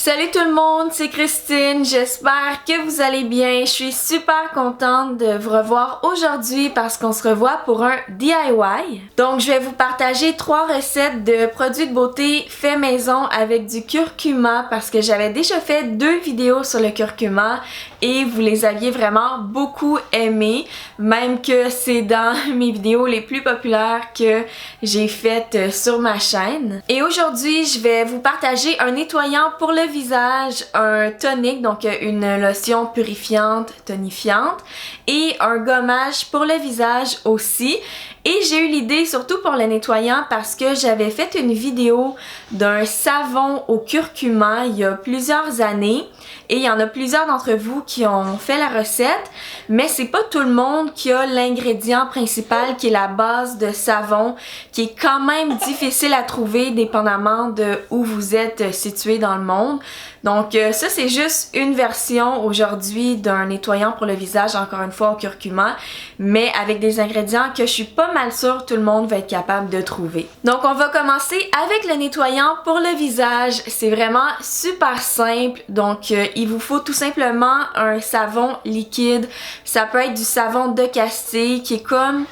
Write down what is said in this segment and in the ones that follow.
Salut tout le monde, c'est Christine, j'espère que vous allez bien. Je suis super contente de vous revoir aujourd'hui parce qu'on se revoit pour un DIY. Donc je vais vous partager 3 recettes de produits de beauté fait maison avec du curcuma parce que j'avais déjà fait 2 vidéos sur le curcuma et vous les aviez vraiment beaucoup aimées, même que c'est dans mes vidéos les plus populaires que j'ai faites sur ma chaîne. Et aujourd'hui, je vais vous partager un nettoyant pour le visage, un tonique, donc une lotion purifiante, tonifiante, et un gommage pour le visage aussi. Et j'ai eu l'idée surtout pour le nettoyant parce que j'avais fait une vidéo d'un savon au curcuma il y a plusieurs années et il y en a plusieurs d'entre vous qui ont fait la recette, mais c'est pas tout le monde qui a l'ingrédient principal qui est la base de savon, qui est quand même difficile à trouver dépendamment de où vous êtes situé dans le monde. Donc ça c'est juste une version aujourd'hui d'un nettoyant pour le visage, encore une fois au curcuma, mais avec des ingrédients que je suis pas mal sûre tout le monde va être capable de trouver. Donc on va commencer avec le nettoyant pour le visage. C'est vraiment super simple, donc il vous faut tout simplement un savon liquide. Ça peut être du savon de Castille qui est comme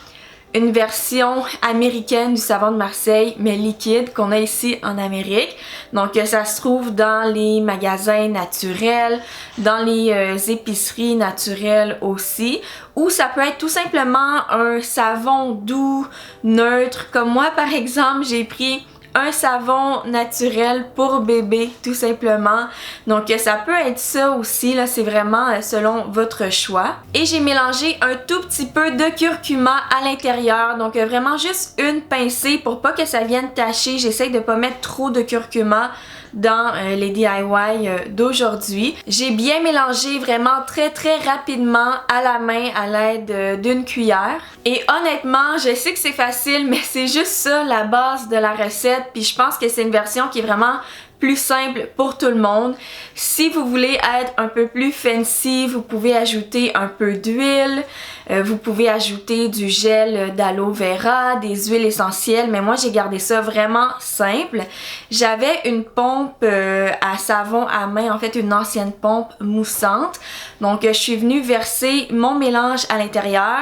une version américaine du savon de Marseille, mais liquide, qu'on a ici en Amérique. Donc ça se trouve dans les magasins naturels, dans les épiceries naturelles aussi, ou ça peut être tout simplement un savon doux, neutre, comme moi par exemple, j'ai pris un savon naturel pour bébé tout simplement. Donc ça peut être ça aussi, là c'est vraiment selon votre choix. Et j'ai mélangé un tout petit peu de curcuma à l'intérieur, donc vraiment juste une pincée pour pas que ça vienne tacher. J'essaie de pas mettre trop de curcuma dans les DIY d'aujourd'hui. J'ai bien mélangé vraiment très rapidement à la main à l'aide d'une cuillère. Et honnêtement, je sais que c'est facile, mais c'est juste ça la base de la recette. Puis je pense que c'est une version qui est vraiment plus simple pour tout le monde. Si vous voulez être un peu plus fancy, vous pouvez ajouter un peu d'huile, vous pouvez ajouter du gel d'aloe vera, des huiles essentielles, mais moi j'ai gardé ça vraiment simple. J'avais une pompe à savon à main, en fait une ancienne pompe moussante, donc je suis venue verser mon mélange à l'intérieur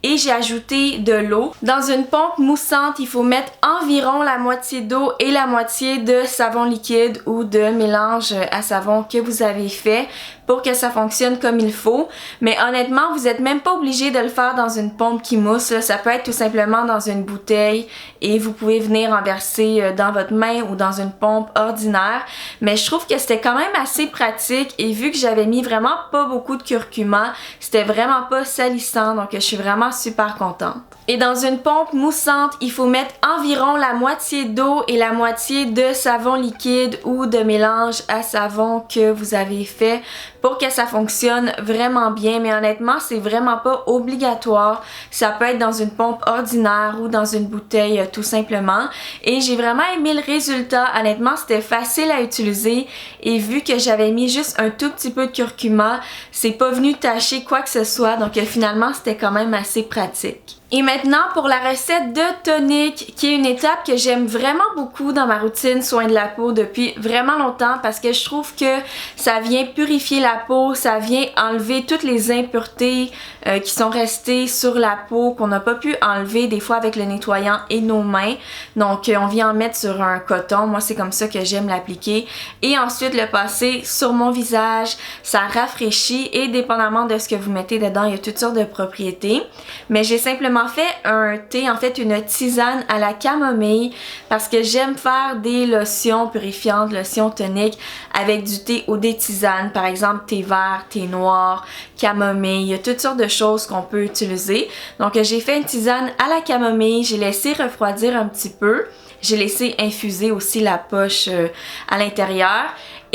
et j'ai ajouté de l'eau. Dans une pompe moussante, il faut mettre environ la moitié d'eau et la moitié de savon liquide ou de mélange à savon que vous avez fait pour que ça fonctionne comme il faut. Mais honnêtement, vous n'êtes même pas obligé de le faire dans une pompe qui mousse. Là. Ça peut être tout simplement dans une bouteille et vous pouvez venir en verser dans votre main ou dans une pompe ordinaire. Mais je trouve que c'était quand même assez pratique et vu que j'avais mis vraiment pas beaucoup de curcuma, c'était vraiment pas salissant. Donc je suis vraiment super contente. Et dans une pompe moussante, il faut mettre environ la moitié d'eau et la moitié de savon liquide ou de mélange à savon que vous avez fait pour que ça fonctionne vraiment bien. Mais honnêtement, c'est vraiment pas obligatoire. Ça peut être dans une pompe ordinaire ou dans une bouteille tout simplement. Et j'ai vraiment aimé le résultat. Honnêtement, c'était facile à utiliser et vu que j'avais mis juste un tout petit peu de curcuma, c'est pas venu tacher quoi que ce soit. Donc finalement, c'était quand même assez pratique. Et maintenant pour la recette de tonique, qui est une étape que j'aime vraiment beaucoup dans ma routine soin de la peau depuis vraiment longtemps parce que je trouve que ça vient purifier la peau, ça vient enlever toutes les impuretés qui sont restées sur la peau qu'on n'a pas pu enlever des fois avec le nettoyant et nos mains. Donc on vient en mettre sur un coton, moi c'est comme ça que j'aime l'appliquer et ensuite le passer sur mon visage. Ça rafraîchit et dépendamment de ce que vous mettez dedans, il y a toutes sortes de propriétés. Mais j'ai simplement fait un thé, en fait une tisane à la camomille parce que j'aime faire des lotions purifiantes, lotions toniques avec du thé ou des tisanes, par exemple thé vert, thé noir, camomille, il y a toutes sortes de choses qu'on peut utiliser. Donc j'ai fait une tisane à la camomille, j'ai laissé refroidir un petit peu, j'ai laissé infuser aussi la poche à l'intérieur.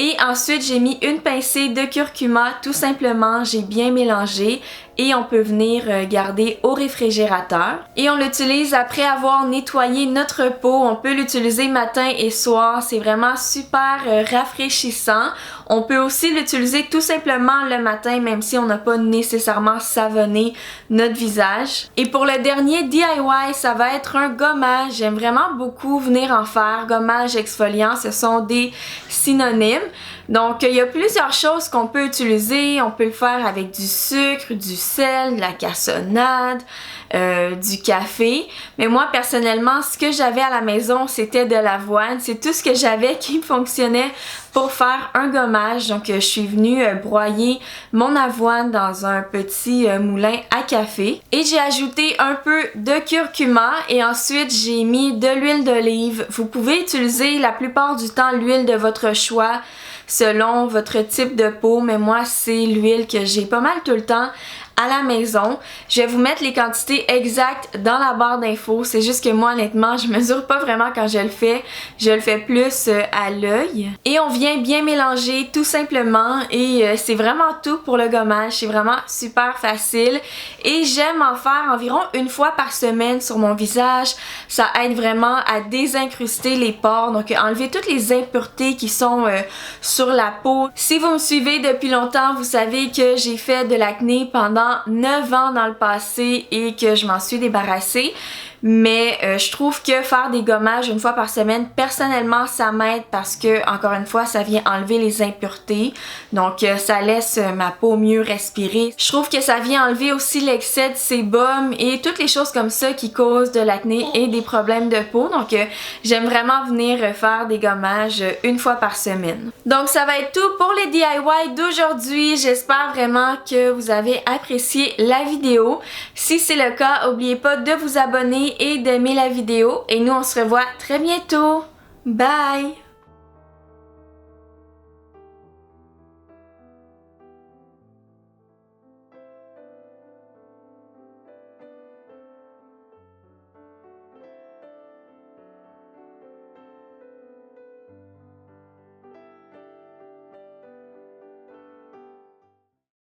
Et ensuite, j'ai mis une pincée de curcuma, tout simplement, j'ai bien mélangé et on peut venir garder au réfrigérateur. Et on l'utilise après avoir nettoyé notre peau. On peut l'utiliser matin et soir. C'est vraiment super rafraîchissant. On peut aussi l'utiliser tout simplement le matin, même si on n'a pas nécessairement savonné notre visage. Et pour le dernier DIY, ça va être un gommage. J'aime vraiment beaucoup venir en faire. Gommage, exfoliant, ce sont des synonymes. Donc, il y a plusieurs choses qu'on peut utiliser. On peut le faire avec du sucre, du sel, de la cassonade, du café. Mais moi, personnellement, ce que j'avais à la maison, c'était de l'avoine. C'est tout ce que j'avais qui fonctionnait pour faire un gommage. Donc, je suis venue broyer mon avoine dans un petit moulin à café. Et j'ai ajouté un peu de curcuma et ensuite, j'ai mis de l'huile d'olive. Vous pouvez utiliser la plupart du temps l'huile de votre choix selon votre type de peau, mais moi, c'est l'huile que j'ai pas mal tout le temps à la maison. Je vais vous mettre les quantités exactes dans la barre d'infos. C'est juste que moi, honnêtement, je mesure pas vraiment quand je le fais. Je le fais plus à l'œil. Et on vient bien mélanger tout simplement et c'est vraiment tout pour le gommage. C'est vraiment super facile et j'aime en faire environ une fois par semaine sur mon visage. Ça aide vraiment à désincruster les pores, donc enlever toutes les impuretés qui sont sur la peau. Si vous me suivez depuis longtemps, vous savez que j'ai fait de l'acné pendant 9 ans dans le passé et que je m'en suis débarrassée. Mais je trouve que faire des gommages une fois par semaine, personnellement, ça m'aide parce que, encore une fois, ça vient enlever les impuretés. Donc, ça laisse ma peau mieux respirer. Je trouve que ça vient enlever aussi l'excès de sébum et toutes les choses comme ça qui causent de l'acné et des problèmes de peau. Donc, j'aime vraiment venir faire des gommages une fois par semaine. Donc, ça va être tout pour les DIY d'aujourd'hui. J'espère vraiment que vous avez apprécié la vidéo. Si c'est le cas, n'oubliez pas de vous abonner et d'aimer la vidéo. Et nous, on se revoit très bientôt. Bye!